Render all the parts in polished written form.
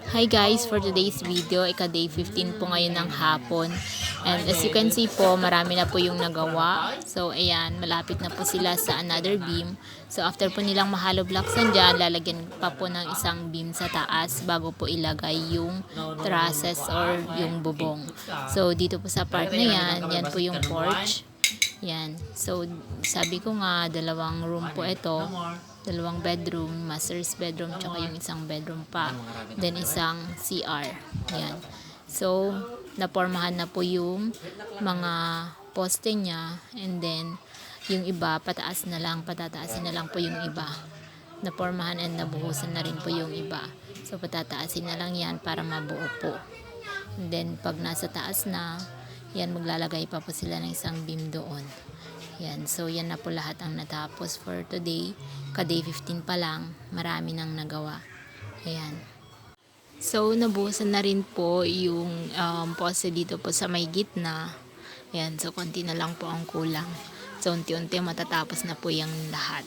Hi guys, for today's video, ika-day 15 po ngayon ng hapon. And as you can see po, marami na po yung nagawa. So ayan, malapit na po sila sa another beam. So after po nilang mahalo blocksan dyan, lalagyan pa po ng isang beam sa taas bago po ilagay yung trusses or yung bubong. So dito po sa part na yan, yan po yung porch. Yan. So sabi ko nga, dalawang room po ito. Dalawang bedroom, master's bedroom, tsaka yung isang bedroom pa. Then isang CR. Yan. So, napormahan na po yung mga poste niya. And then, yung iba, pataas na lang, patataasin na lang po yung iba. Napormahan and nabuhusan na rin po yung iba. So, patataasin na lang yan para mabuo po. And then, pag nasa taas na, yan, maglalagay pa po sila ng isang beam doon. Yan, so yan na po lahat ang natapos for today. Ka-day 15 pa lang, marami nang nagawa. Ayan. So, nabuhusan na rin po yung poste dito po sa may gitna. Ayan, so konti na lang po ang kulang. So, unti-unti matatapos na po yung lahat.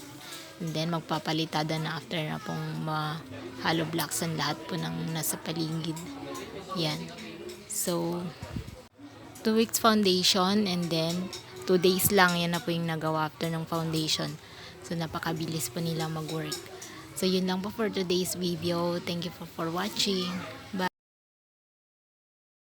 And then, magpapalitada na after na pong hollow blocks ang lahat po ng nasa paligid. Yan. So, 2 weeks foundation and then 2 days lang yan na po yung nagawa after ng foundation. So napakabilis po nila mag-work. So yun lang po for today's video. Thank you for watching. Bye.